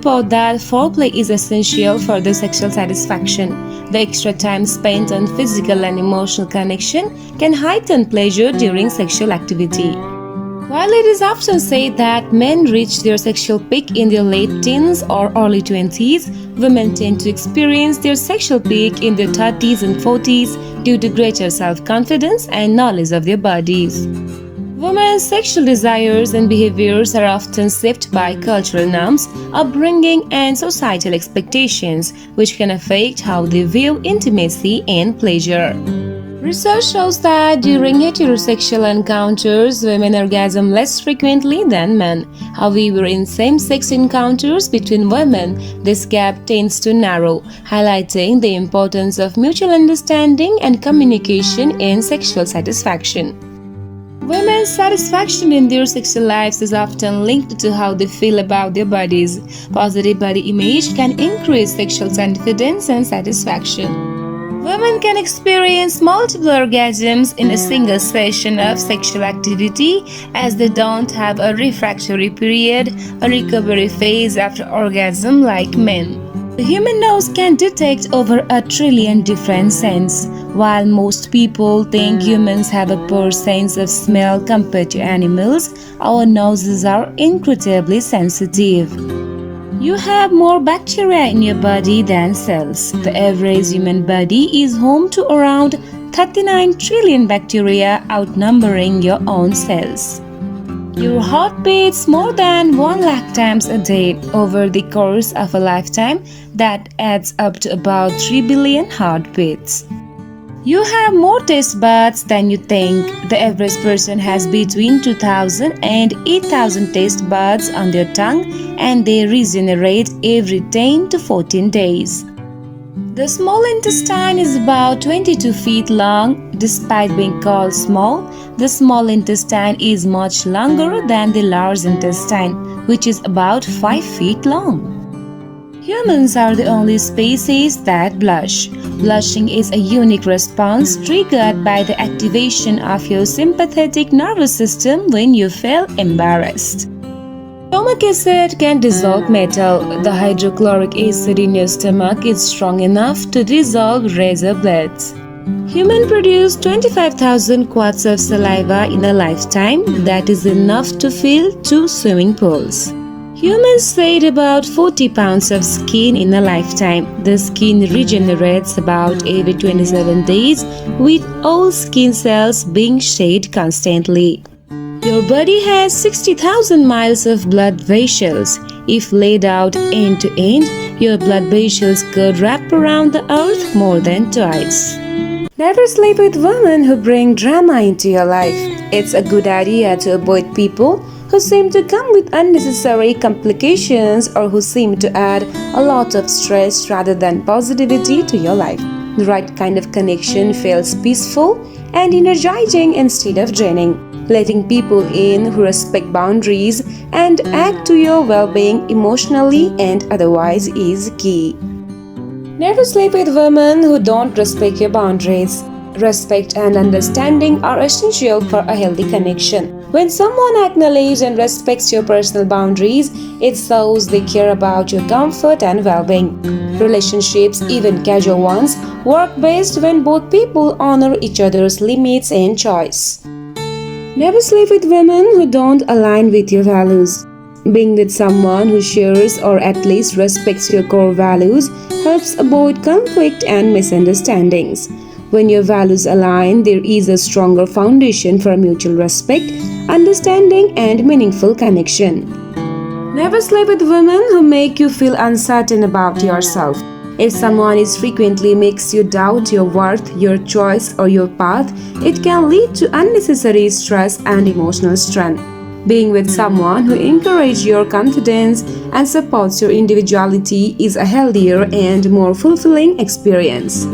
report that foreplay is essential for the sexual satisfaction. The extra time spent on physical and emotional connection can heighten pleasure during sexual activity. While it is often said that men reach their sexual peak in their late teens or early 20s, women tend to experience their sexual peak in their 30s and 40s due to greater self-confidence and knowledge of their bodies. Women's sexual desires and behaviors are often shaped by cultural norms, upbringing, and societal expectations, which can affect how they view intimacy and pleasure. Research shows that during heterosexual encounters, women orgasm less frequently than men. However, in same-sex encounters between women, this gap tends to narrow, highlighting the importance of mutual understanding and communication in sexual satisfaction. Women's satisfaction in their sexual lives is often linked to how they feel about their bodies. Positive body image can increase sexual confidence and satisfaction. Women can experience multiple orgasms in a single session of sexual activity as they don't have a refractory period, a recovery phase after orgasm like men. The human nose can detect over 1 trillion different scents. While most people think humans have a poor sense of smell compared to animals, our noses are incredibly sensitive. You have more bacteria in your body than cells. The average human body is home to around 39 trillion bacteria, outnumbering your own cells. Your heart beats more than 1 lakh times a day over the course of a lifetime. That adds up to about 3 billion heartbeats. You have more taste buds than you think. The average person has between 2,000 and 8,000 taste buds on their tongue, and they regenerate every 10 to 14 days. The small intestine is about 22 feet long. Despite being called small, the small intestine is much longer than the large intestine, which is about 5 feet long. Humans are the only species that blush. Blushing is a unique response triggered by the activation of your sympathetic nervous system when you feel embarrassed. Stomach acid can dissolve metal. The hydrochloric acid in your stomach is strong enough to dissolve razor blades. Humans produce 25,000 quarts of saliva in a lifetime. That is enough to fill 2 swimming pools. Humans shed about 40 pounds of skin in a lifetime. The skin regenerates about every 27 days, with all skin cells being shed constantly. Your body has 60,000 miles of blood vessels. If laid out end to end, your blood vessels could wrap around the earth more than twice. Never sleep with women who bring drama into your life. It's a good idea to avoid people who seem to come with unnecessary complications or who seem to add a lot of stress rather than positivity to your life. The right kind of connection feels peaceful and energizing instead of draining. Letting people in who respect boundaries and add to your well-being emotionally and otherwise is key. Never sleep with women who don't respect your boundaries. Respect and understanding are essential for a healthy connection. When someone acknowledges and respects your personal boundaries, it shows they care about your comfort and well-being. Relationships, even casual ones, work best when both people honor each other's limits and choice. Never sleep with women who don't align with your values. Being with someone who shares or at least respects your core values helps avoid conflict and misunderstandings. When your values align, there is a stronger foundation for mutual respect, understanding, and meaningful connection. Never sleep with women who make you feel uncertain about yourself. If someone frequently makes you doubt your worth, your choice, or your path, it can lead to unnecessary stress and emotional strain. Being with someone who encourages your confidence and supports your individuality is a healthier and more fulfilling experience.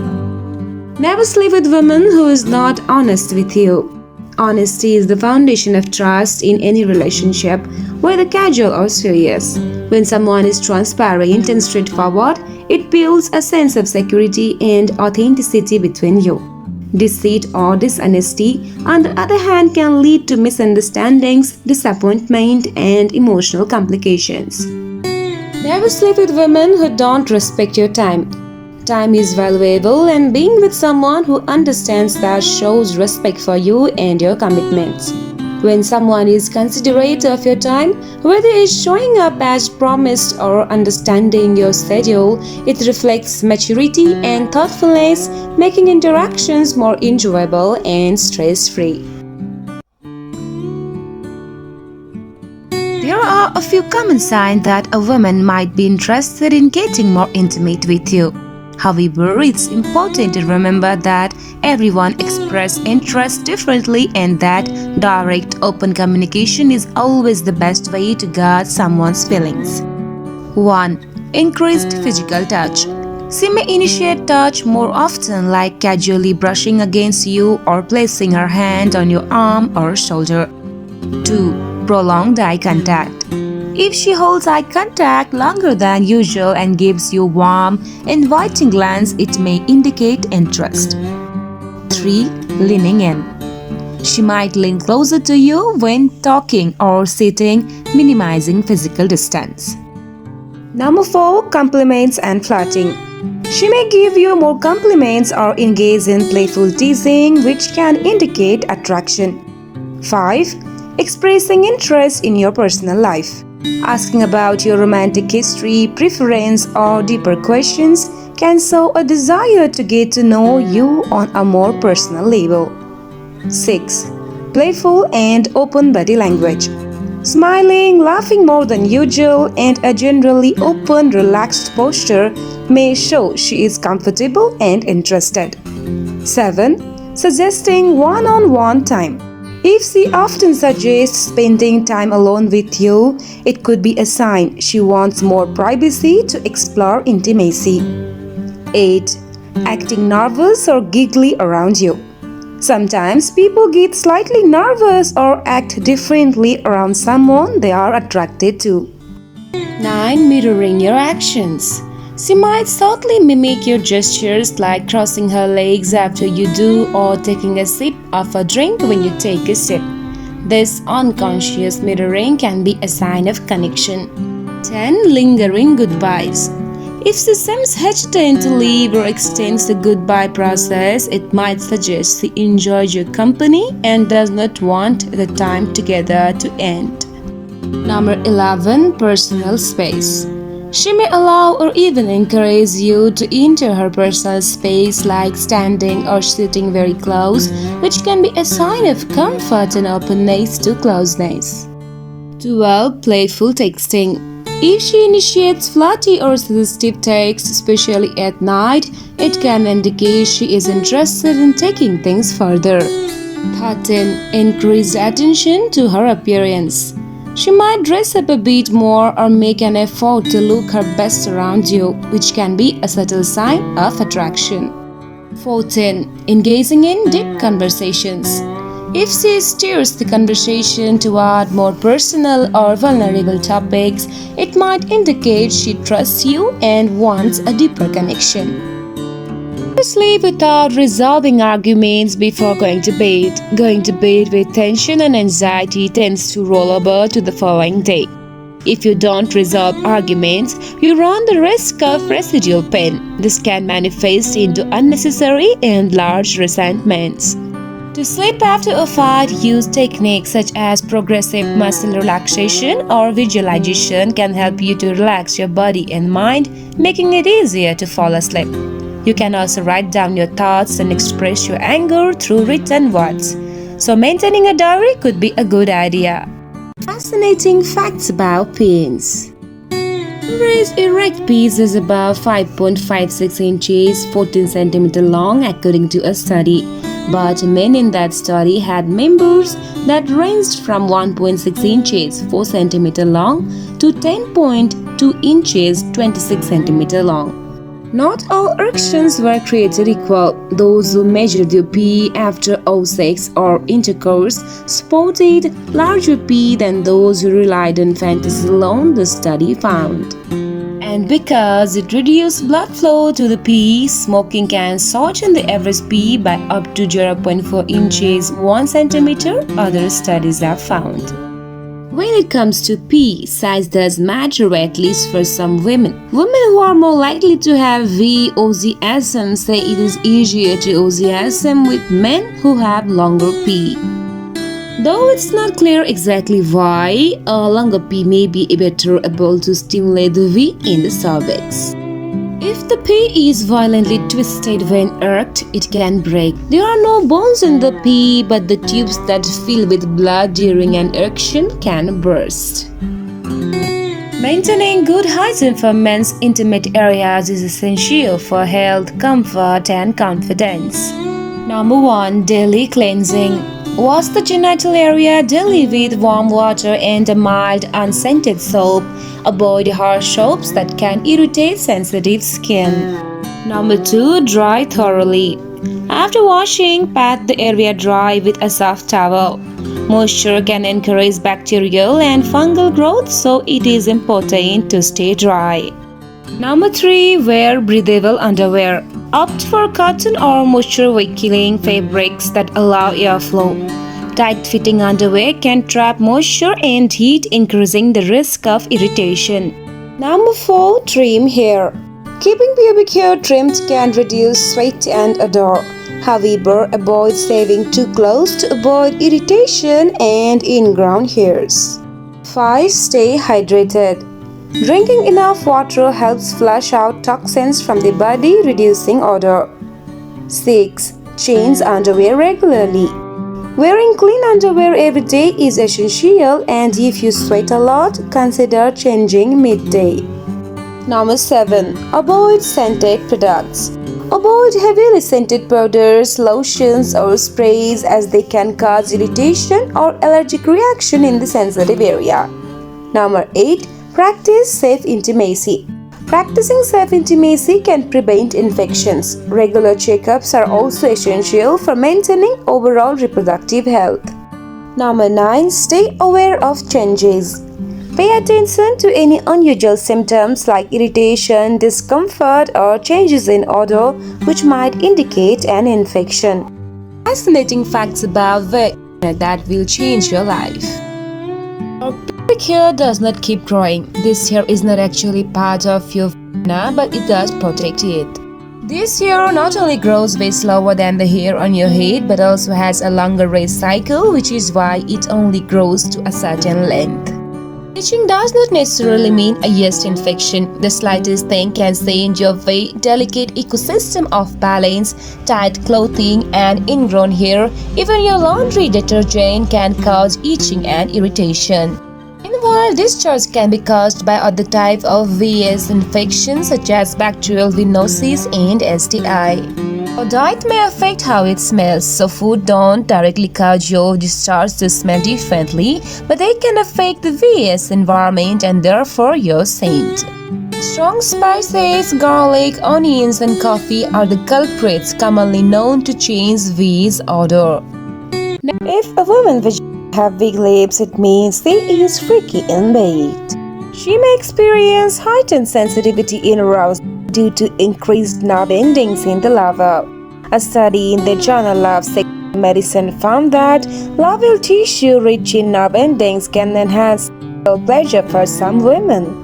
Never sleep with women who is not honest with you. Honesty is the foundation of trust in any relationship, whether casual or serious. When someone is transparent and straightforward, it builds a sense of security and authenticity between you. Deceit or dishonesty, on the other hand, can lead to misunderstandings, disappointment, and emotional complications. Never Never sleep with women who don't respect your time. Time is valuable, and being with someone who understands that shows respect for you and your commitments. When someone is considerate of your time, whether it's showing up as promised or understanding your schedule, it reflects maturity and thoughtfulness, making interactions more enjoyable and stress-free. There are a few common signs that a woman might be interested in getting more intimate with you. However, it's important to remember that everyone expresses interest differently and that direct, open communication is always the best way to guard someone's feelings. 1. Increased physical touch. She may initiate touch more often, like casually brushing against you or placing her hand on your arm or shoulder. 2. Prolonged eye contact. If she holds eye contact longer than usual and gives you warm, inviting glance, it may indicate interest. 3. Leaning in. She might lean closer to you when talking or sitting, minimizing physical distance. Number 4. Compliments and flirting. She may give you more compliments or engage in playful teasing, which can indicate attraction. 5. Expressing interest in your personal life. Asking about your romantic history, preference, or deeper questions can show a desire to get to know you on a more personal level. 6. Playful and open body language. Smiling, laughing more than usual, and a generally open, relaxed posture may show she is comfortable and interested. 7. Suggesting one-on-one time. If she often suggests spending time alone with you, it could be a sign she wants more privacy to explore intimacy. 8. Acting nervous or giggly around you. Sometimes people get slightly nervous or act differently around someone they are attracted to. 9. Mirroring your actions. She might subtly mimic your gestures, like crossing her legs after you do or taking a sip of a drink when you take a sip. This unconscious mirroring can be a sign of connection. 10. Lingering goodbyes. If she seems hesitant to leave or extends the goodbye process, it might suggest she enjoys your company and does not want the time together to end. Number 11. Personal space. She may allow or even encourage you to enter her personal space, like standing or sitting very close, which can be a sign of comfort and openness to closeness. 12. Playful texting. If she initiates flirty or suggestive texts, especially at night, it can indicate she is interested in taking things further. 13. Increased attention to her appearance. She might dress up a bit more or make an effort to look her best around you, which can be a subtle sign of attraction. 14. Engaging in deep conversations. If she steers the conversation toward more personal or vulnerable topics, it might indicate she trusts you and wants a deeper connection. Sleep without resolving arguments before going to bed. Going to bed with tension and anxiety tends to roll over to the following day. If you don't resolve arguments, you run the risk of residual pain. This can manifest into unnecessary and large resentments. To sleep after a fight, use techniques such as progressive muscle relaxation or visualization can help you to relax your body and mind, making it easier to fall asleep. You can also write down your thoughts and express your anger through written words. So maintaining a diary could be a good idea. Fascinating facts about penis. Average erect penis is about 5.56 inches, 14 cm long according to a study. But men in that study had members that ranged from 1.6 inches, 4 cm long to 10.2 inches, 26 cm long. Not all erections were created equal. Those who measured their pee after sex or intercourse sported larger pee than those who relied on fantasy alone, the study found. And because it reduced blood flow to the pee, smoking can shorten the average pee by up to 0.4 inches, 1 centimeter, other studies have found. When it comes to pee, size does matter, at least for some women. Women who are more likely to have VOZSM say it is easier to OZSM with men who have longer pee. Though it's not clear exactly why, a longer pee may be better able to stimulate the V in the cervix. If the pea is violently twisted when irked, it can break. There are no bones in the pea, but the tubes that fill with blood during an erection can burst. Maintaining good hygiene for men's intimate areas is essential for health, comfort, and confidence. Number 1. Daily cleansing. Wash the genital area daily with warm water and a mild, unscented soap. Avoid harsh soaps that can irritate sensitive skin. Number 2. Dry thoroughly. After washing, pat the area dry with a soft towel. Moisture can encourage bacterial and fungal growth, so it is important to stay dry. Number 3. Wear breathable underwear. Opt for cotton or moisture-wicking fabrics that allow airflow. Tight-fitting underwear can trap moisture and heat, increasing the risk of irritation. Number 4. Trim hair. Keeping pubic hair trimmed can reduce sweat and odor. However, avoid shaving too close to avoid irritation and ingrown hairs. 5. Stay hydrated. Drinking enough water helps flush out toxins from the body, reducing odor. 6. Change underwear regularly. Wearing clean underwear every day is essential, and if you sweat a lot, consider changing midday. Number 7. Avoid scented products. Avoid heavily scented powders, lotions, or sprays as they can cause irritation or allergic reaction in the sensitive area. Number 8. Practice safe intimacy. Practicing safe intimacy can prevent infections. Regular checkups are also essential for maintaining overall reproductive health. Number 9. Stay aware of changes. Pay attention to any unusual symptoms like irritation, discomfort, or changes in odor which might indicate an infection. Fascinating facts about vagina that will change your life. Our pubic hair does not keep growing. This hair is not actually part of your vagina, but it does protect it. This hair not only grows way slower than the hair on your head, but also has a longer race cycle, which is why it only grows to a certain length. Itching does not necessarily mean a yeast infection. The slightest thing can send your very delicate ecosystem off balance. Tight clothing and ingrown hair, even your laundry detergent, can cause itching and irritation. Meanwhile, discharge can be caused by other types of VS infections such as bacterial venosis and STI. Your diet may affect how it smells, so food don't directly cause your discharge to smell differently, but they can affect the VS environment and therefore your scent. Strong spices, garlic, onions, and coffee are the culprits commonly known to change V's odor. Now, if a woman's vagina have big lips, it means she is freaky in bed. She may experience heightened sensitivity in arousal due to increased nerve endings in the larva. A study in the Journal of Sexual Medicine found that larval tissue rich in nerve endings can enhance sexual pleasure for some women.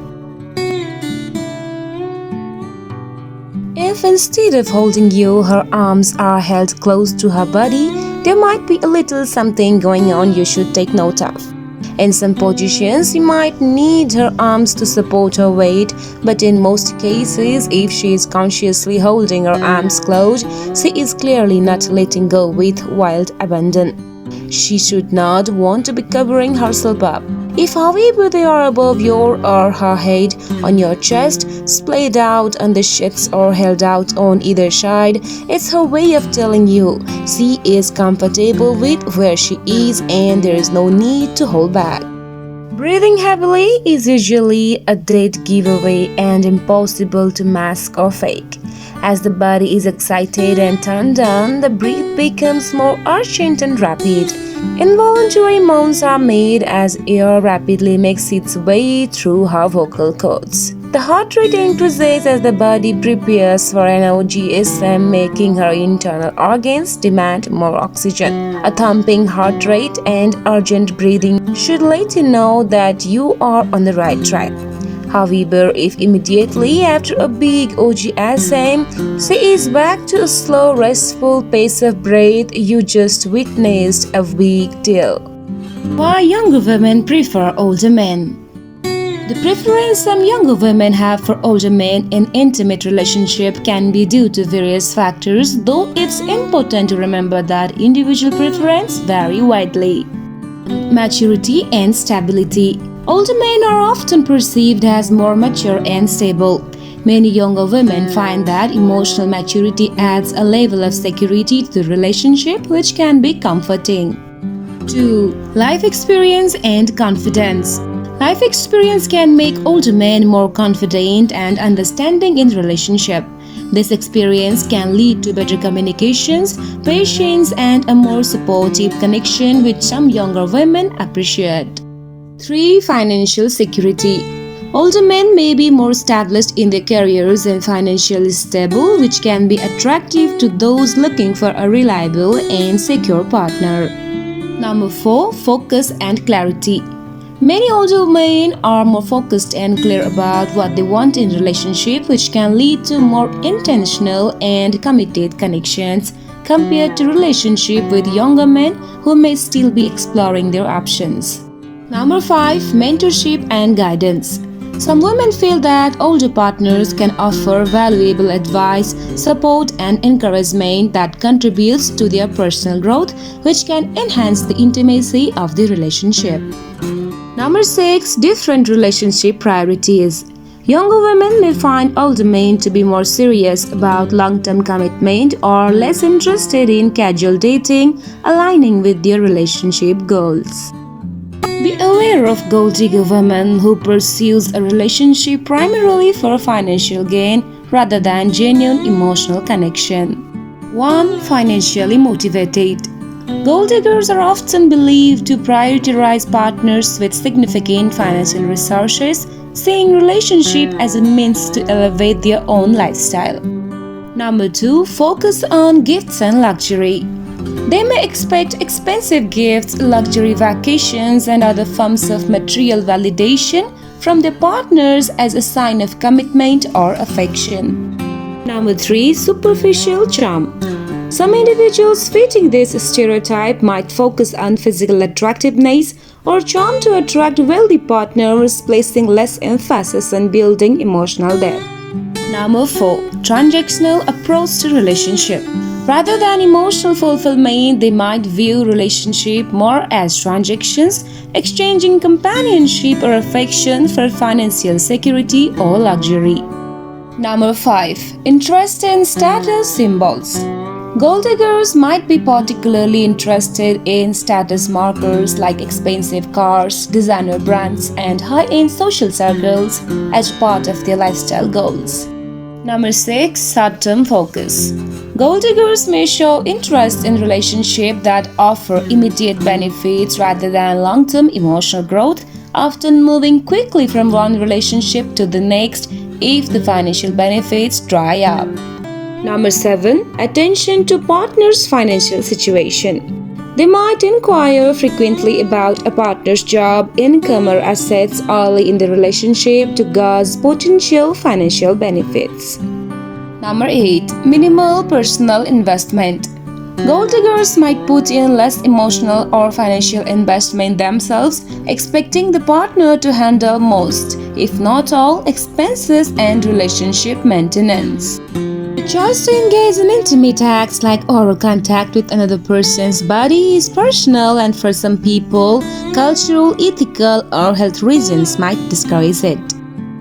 If instead of holding you, her arms are held close to her body, there might be a little something going on you should take note of. In some positions, you might need her arms to support her weight, but in most cases, if she is consciously holding her arms closed, she is clearly not letting go with wild abandon. She should not want to be covering herself up. If, however, they are above your or her head, on your chest, splayed out on the chest, or held out on either side, it's her way of telling you she is comfortable with where she is and there is no need to hold back. Breathing heavily is usually a dead giveaway and impossible to mask or fake. As the body is excited and turned on, the breath becomes more urgent and rapid. Involuntary moans are made as air rapidly makes its way through her vocal cords. The heart rate increases as the body prepares for an orgasm, making her internal organs demand more oxygen. A thumping heart rate and urgent breathing should let you know that you are on the right track. However, if immediately after a big orgasm she is back to a slow, restful pace of breath, you just witnessed a big deal. Why younger women prefer older men? The preference some younger women have for older men in intimate relationship can be due to various factors, though it's important to remember that individual preferences vary widely. Maturity and stability. Older men are often perceived as more mature and stable. Many younger women find that emotional maturity adds a level of security to the relationship which can be comforting. 2. Life experience and confidence. Life experience can make older men more confident and understanding in relationship. This experience can lead to better communications, patience, and a more supportive connection which some younger women appreciate. 3. Financial security. Older men may be more established in their careers and financially stable, which can be attractive to those looking for a reliable and secure partner. Number 4. Focus and clarity. Many older men are more focused and clear about what they want in relationship, which can lead to more intentional and committed connections compared to relationship with younger men who may still be exploring their options. Number 5. Mentorship and guidance. Some women feel that older partners can offer valuable advice, support, and encouragement that contributes to their personal growth, which can enhance the intimacy of the relationship. Number 6. Different relationship priorities. Younger women may find older men to be more serious about long-term commitment or less interested in casual dating, aligning with their relationship goals. Be aware of gold digger women who pursues a relationship primarily for financial gain rather than genuine emotional connection. 1. Financially motivated. Gold diggers are often believed to prioritize partners with significant financial resources, seeing relationship as a means to elevate their own lifestyle. Number 2. Focus on gifts and luxury. They may expect expensive gifts, luxury vacations, and other forms of material validation from their partners as a sign of commitment or affection. Number 3. Superficial charm. Some individuals fitting this stereotype might focus on physical attractiveness or charm to attract wealthy partners, placing less emphasis on building emotional depth. Number 4. Transactional approach to relationship. Rather than emotional fulfillment, they might view relationship more as transactions, exchanging companionship or affection for financial security or luxury. Number 5. Interest in status symbols. Gold diggers might be particularly interested in status markers like expensive cars, designer brands, and high-end social circles as part of their lifestyle goals. Number 6. Short-term focus. Gold diggers may show interest in relationships that offer immediate benefits rather than long-term emotional growth, often moving quickly from one relationship to the next if the financial benefits dry up. Number 7. Attention to partner's financial situation. They might inquire frequently about a partner's job, income, or assets early in the relationship to gauge potential financial benefits. Number 8. Minimal personal investment. Gold diggers might put in less emotional or financial investment themselves, expecting the partner to handle most, if not all, expenses and relationship maintenance. The choice to engage in intimate acts like oral contact with another person's body is personal, and for some people, cultural, ethical, or health reasons might discourage it.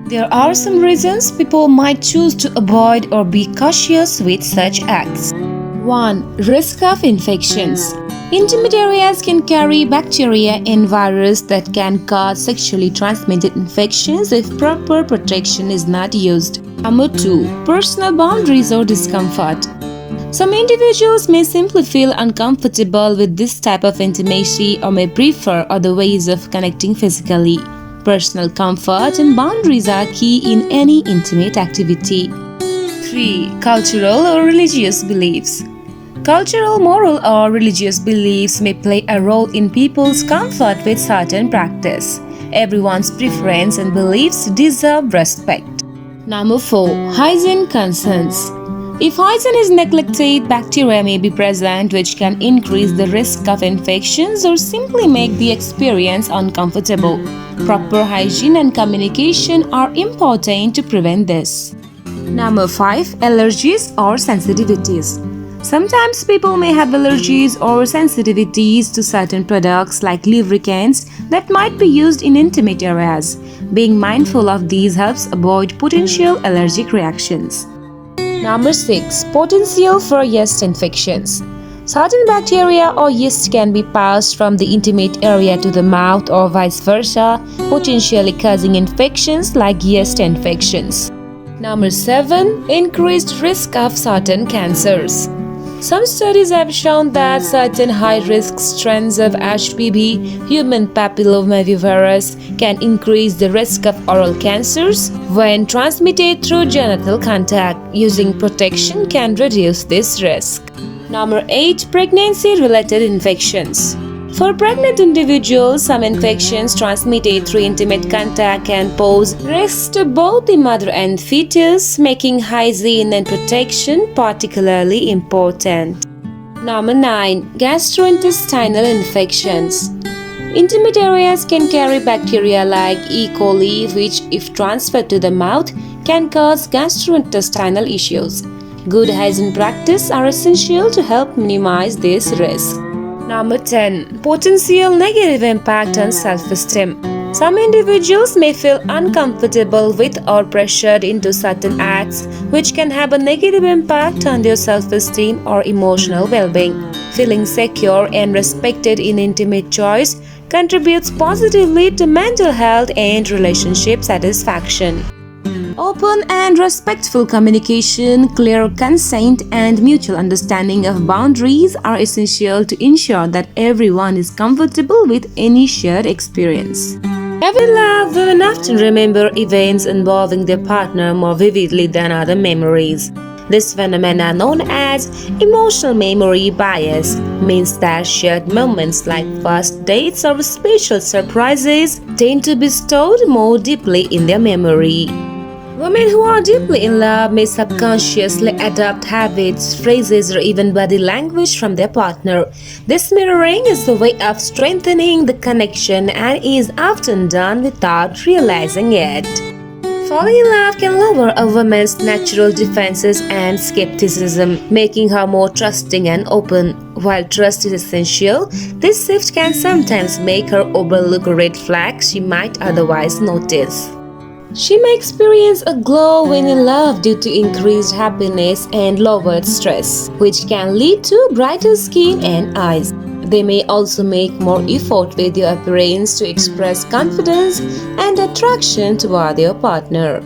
There are some reasons people might choose to avoid or be cautious with such acts. 1. Risk of infections. Intimate areas can carry bacteria and virus that can cause sexually transmitted infections if proper protection is not used. Number 2. Personal boundaries or discomfort. Some individuals may simply feel uncomfortable with this type of intimacy or may prefer other ways of connecting physically. Personal comfort and boundaries are key in any intimate activity. 3. Cultural or religious beliefs. Cultural, moral, or religious beliefs may play a role in people's comfort with certain practice. Everyone's preference and beliefs deserve respect. Number 4. Hygiene concerns. If hygiene is neglected, bacteria may be present which can increase the risk of infections or simply make the experience uncomfortable. Proper hygiene and communication are important to prevent this. Number 5. Allergies or sensitivities. Sometimes people may have allergies or sensitivities to certain products like lubricants that might be used in intimate areas. Being mindful of these helps avoid potential allergic reactions. Number 6. Potential for yeast infections. Certain bacteria or yeast can be passed from the intimate area to the mouth or vice versa, potentially causing infections like yeast infections. Number 7. Increased risk of certain cancers. Some studies have shown that certain high-risk strains of HPV, human papillomavirus, can increase the risk of oral cancers when transmitted through genital contact. Using protection can reduce this risk. Number 8. Pregnancy-related infections. For pregnant individuals, some infections transmitted through intimate contact can pose risks to both the mother and fetus, making hygiene and protection particularly important. Number 9. Gastrointestinal infections. Intimate areas can carry bacteria like E. coli, which, if transferred to the mouth, can cause gastrointestinal issues. Good hygiene practices are essential to help minimize this risk. Number 10. Potential negative impact on self-esteem. Some individuals may feel uncomfortable with or pressured into certain acts, which can have a negative impact on their self-esteem or emotional well-being. Feeling secure and respected in intimate choice contributes positively to mental health and relationship satisfaction. Open and respectful communication, clear consent, and mutual understanding of boundaries are essential to ensure that everyone is comfortable with any shared experience. Every love, women often remember events involving their partner more vividly than other memories. This phenomenon, known as emotional memory bias, means that shared moments like first dates or special surprises tend to be stored more deeply in their memory. Women who are deeply in love may subconsciously adopt habits, phrases, or even body language from their partner. This mirroring is a way of strengthening the connection and is often done without realizing it. Falling in love can lower a woman's natural defenses and skepticism, making her more trusting and open. While trust is essential, this shift can sometimes make her overlook red flags she might otherwise notice. She may experience a glow when in love due to increased happiness and lowered stress, which can lead to brighter skin and eyes. They may also make more effort with their appearance to express confidence and attraction toward their partner.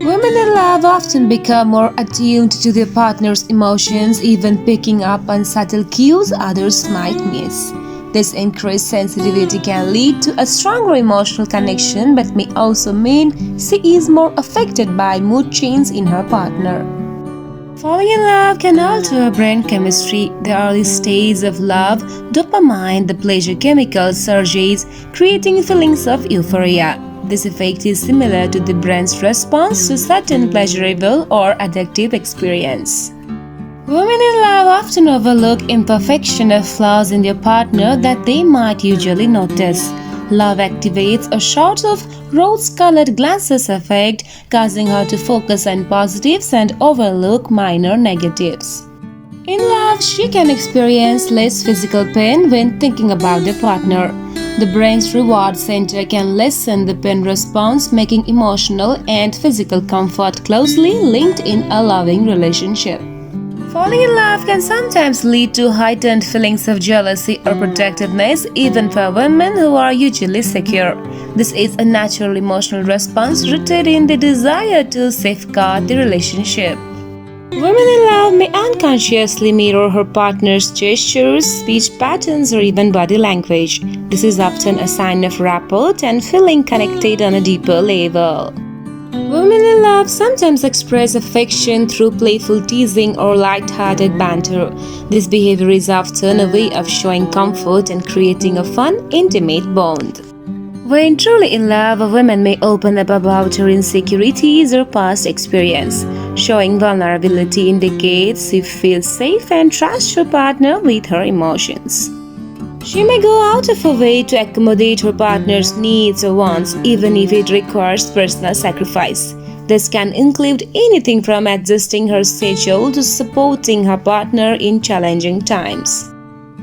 Women in love often become more attuned to their partner's emotions, even picking up on subtle cues others might miss. This increased sensitivity can lead to a stronger emotional connection but may also mean she is more affected by mood change in her partner. Falling in love can alter brain chemistry. The early stage of love, dopamine, the pleasure chemical, surges, creating feelings of euphoria. This effect is similar to the brain's response to certain pleasurable or addictive experience. Women in love often overlook imperfection or flaws in their partner that they might usually notice. Love activates a sort of rose-colored glasses effect, causing her to focus on positives and overlook minor negatives. In love, she can experience less physical pain when thinking about their partner. The brain's reward center can lessen the pain response, making emotional and physical comfort closely linked in a loving relationship. Falling in love can sometimes lead to heightened feelings of jealousy or protectiveness, even for women who are usually secure. This is a natural emotional response rooted in the desire to safeguard the relationship. Women in love may unconsciously mirror her partner's gestures, speech patterns, or even body language. This is often a sign of rapport and feeling connected on a deeper level. Women in love sometimes express affection through playful teasing or light-hearted banter. This behavior is often a way of showing comfort and creating a fun, intimate bond. When truly in love, a woman may open up about her insecurities or past experience. Showing vulnerability indicates she feels safe and trusts her partner with her emotions. She may go out of her way to accommodate her partner's needs or wants, even if it requires personal sacrifice. This can include anything from adjusting her schedule to supporting her partner in challenging times.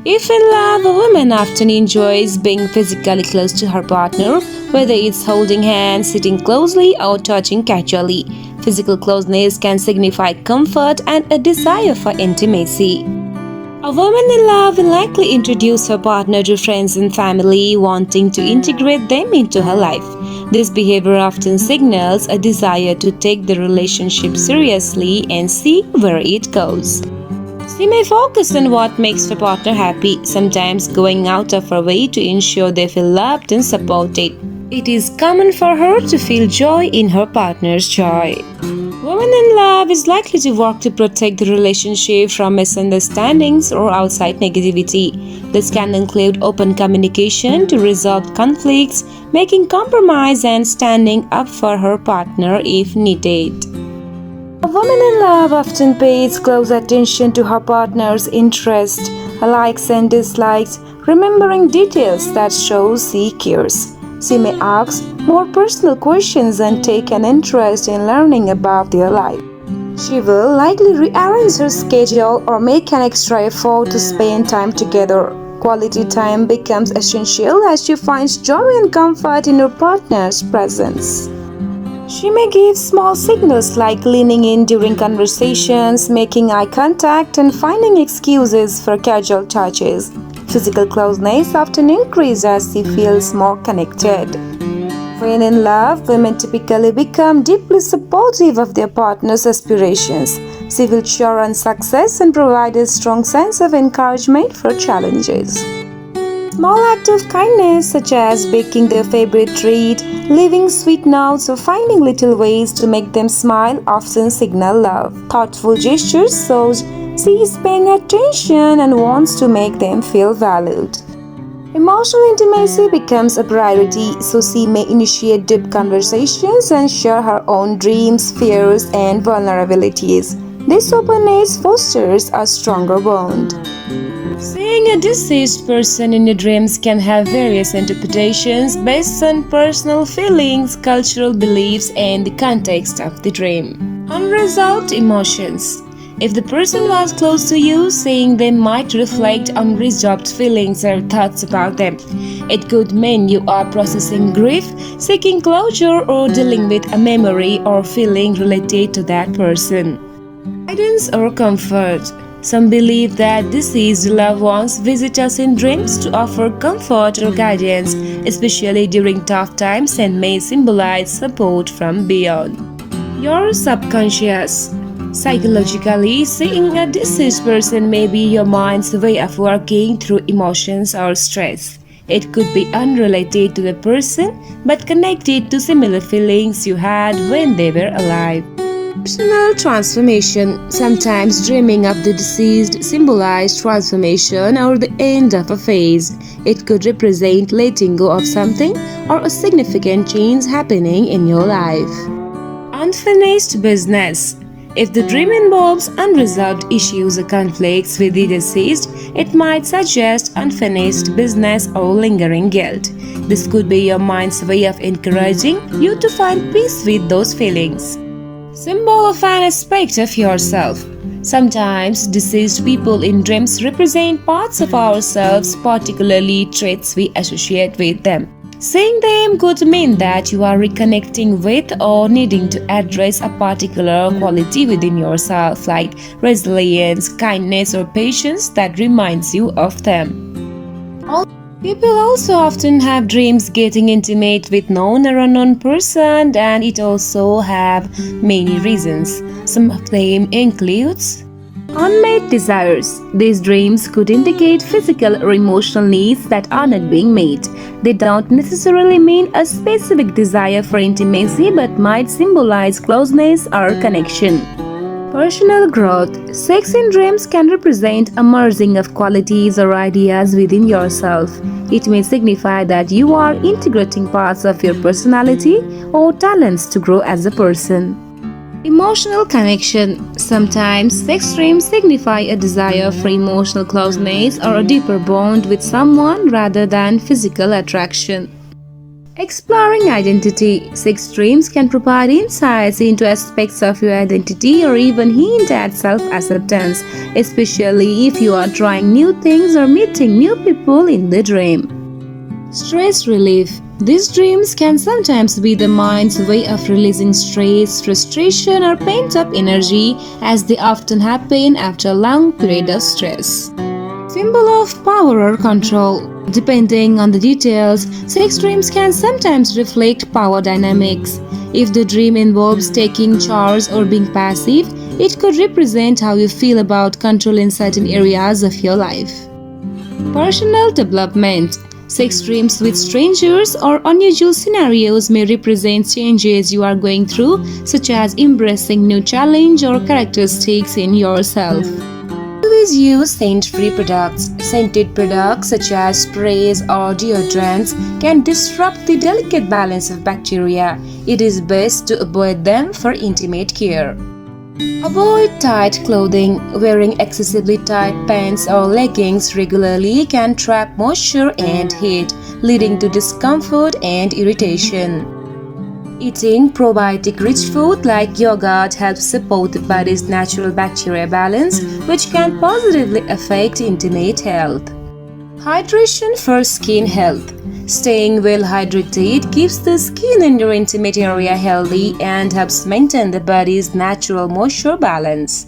If in love, a woman often enjoys being physically close to her partner, whether it's holding hands, sitting closely, or touching casually. Physical closeness can signify comfort and a desire for intimacy. A woman in love will likely introduce her partner to friends and family, wanting to integrate them into her life. This behavior often signals a desire to take the relationship seriously and see where it goes. She may focus on what makes her partner happy, sometimes going out of her way to ensure they feel loved and supported. It is common for her to feel joy in her partner's joy. Woman in love is likely to work to protect the relationship from misunderstandings or outside negativity. This can include open communication to resolve conflicts, making compromise and standing up for her partner if needed. A woman in love often pays close attention to her partner's interests, likes and dislikes, remembering details that show she cares. She may ask more personal questions and take an interest in learning about their life. She will likely rearrange her schedule or make an extra effort to spend time together. Quality time becomes essential as she finds joy and comfort in her partner's presence. She may give small signals like leaning in during conversations, making eye contact, and finding excuses for casual touches. Physical closeness often increases as she feels more connected. When in love, women typically become deeply supportive of their partner's aspirations. She will cheer on success and provide a strong sense of encouragement for challenges. Small acts of kindness such as baking their favorite treat, leaving sweet notes, or finding little ways to make them smile often signal love. Thoughtful gestures show she is paying attention and wants to make them feel valued. Emotional intimacy becomes a priority, so she may initiate deep conversations and share her own dreams, fears, and vulnerabilities. This openness fosters a stronger bond. Seeing a deceased person in your dreams can have various interpretations based on personal feelings, cultural beliefs, and the context of the dream. Unresolved emotions. If the person was close to you, seeing them might reflect unresolved feelings or thoughts about them. It could mean you are processing grief, seeking closure, or dealing with a memory or feeling related to that person. Guidance or comfort. Some believe that deceased loved ones visit us in dreams to offer comfort or guidance, especially during tough times, and may symbolize support from beyond. Your subconscious. Psychologically, seeing a deceased person may be your mind's way of working through emotions or stress. It could be unrelated to the person, but connected to similar feelings you had when they were alive. Personal transformation. Sometimes dreaming of the deceased symbolizes transformation or the end of a phase. It could represent letting go of something or a significant change happening in your life. Unfinished business. If the dream involves unresolved issues or conflicts with the deceased, it might suggest unfinished business or lingering guilt. This could be your mind's way of encouraging you to find peace with those feelings. Symbol of an aspect of yourself. Sometimes deceased people in dreams represent parts of ourselves, particularly traits we associate with them. Seeing them could mean that you are reconnecting with or needing to address a particular quality within yourself, like resilience, kindness, or patience that reminds you of them. People also often have dreams getting intimate with known or unknown person, and it also have many reasons. Some of them includes unmet desires. These dreams could indicate physical or emotional needs that are not being met. They don't necessarily mean a specific desire for intimacy but might symbolize closeness or connection. Personal growth. Sex in dreams can represent a merging of qualities or ideas within yourself. It may signify that you are integrating parts of your personality or talents to grow as a person. Emotional connection. Sometimes sex dreams signify a desire for emotional closeness or a deeper bond with someone rather than physical attraction. Exploring identity. Sex dreams can provide insights into aspects of your identity or even hint at self-acceptance, especially if you are trying new things or meeting new people in the dream. Stress relief. These dreams can sometimes be the mind's way of releasing stress, frustration, or pent-up energy, as they often happen after a long period of stress. Symbol of power or control. Depending on the details, sex dreams can sometimes reflect power dynamics. If the dream involves taking charge or being passive, it could represent how you feel about control in certain areas of your life. Personal development. Sex dreams with strangers or unusual scenarios may represent changes you are going through, such as embracing new challenge or characteristics in yourself. Always use scent-free products. Scented products such as sprays or deodorants can disrupt the delicate balance of bacteria. It is best to avoid them for intimate care. Avoid tight clothing. Wearing excessively tight pants or leggings regularly can trap moisture and heat, leading to discomfort and irritation. Eating probiotic-rich food like yogurt helps support the body's natural bacteria balance, which can positively affect intimate health. Hydration for skin health. Staying well hydrated keeps the skin in your intimate area healthy and helps maintain the body's natural moisture balance.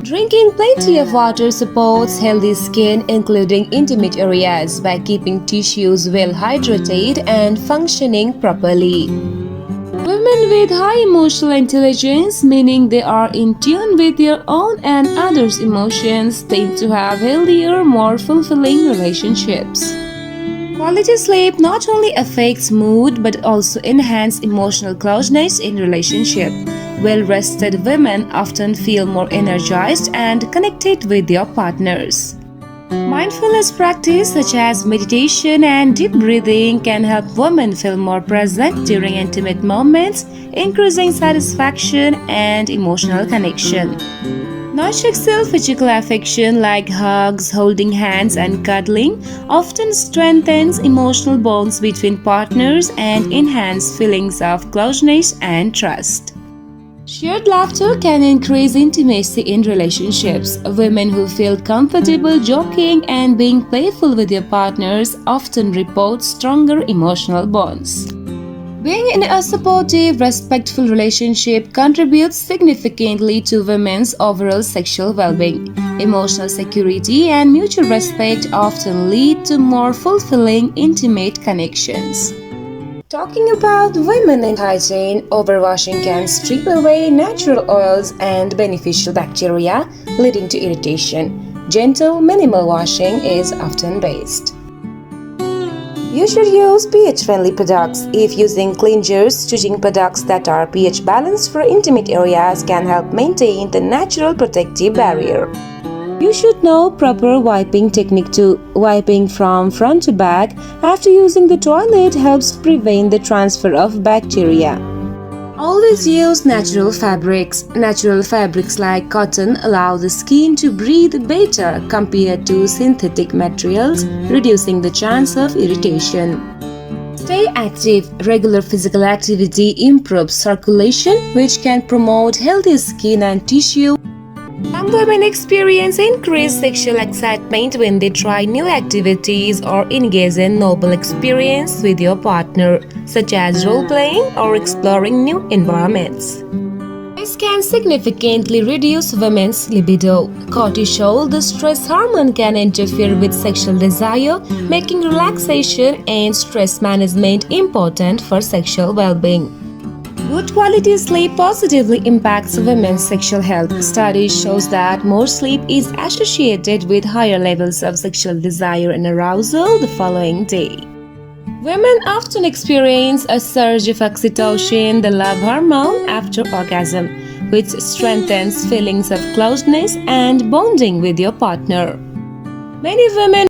Drinking plenty of water supports healthy skin, including intimate areas, by keeping tissues well hydrated and functioning properly. Women with high emotional intelligence, meaning they are in tune with their own and others' emotions, tend to have healthier, more fulfilling relationships. Quality sleep not only affects mood but also enhances emotional closeness in relationship. Well-rested women often feel more energized and connected with their partners. Mindfulness practice such as meditation and deep breathing can help women feel more present during intimate moments, increasing satisfaction and emotional connection. Non-sexual physical affection like hugs, holding hands, and cuddling often strengthens emotional bonds between partners and enhance feelings of closeness and trust. Shared laughter can increase intimacy in relationships. Women who feel comfortable joking and being playful with their partners often report stronger emotional bonds. Being in a supportive, respectful relationship contributes significantly to women's overall sexual well-being. Emotional security and mutual respect often lead to more fulfilling, intimate connections. Talking about women and hygiene, overwashing can strip away natural oils and beneficial bacteria, leading to irritation. Gentle, minimal washing is often best. You should use pH-friendly products. If using cleansers, choosing products that are pH balanced for intimate areas can help maintain the natural protective barrier. You should know proper wiping technique too. Wiping from front to back after using the toilet helps prevent the transfer of bacteria. Always use natural fabrics. Natural fabrics like cotton allow the skin to breathe better compared to synthetic materials, reducing the chance of irritation. Stay active. Regular physical activity improves circulation, which can promote healthy skin and tissue. Some women experience increased sexual excitement when they try new activities or engage in novel experience with your partner, such as role-playing or exploring new environments. This can significantly reduce women's libido. Cortisol, the stress hormone, can interfere with sexual desire, making relaxation and stress management important for sexual well-being. Good quality sleep positively impacts women's sexual health. Studies shows that more sleep is associated with higher levels of sexual desire and arousal the following day. Women often experience a surge of oxytocin, the love hormone, after orgasm, which strengthens feelings of closeness and bonding with your partner. Many women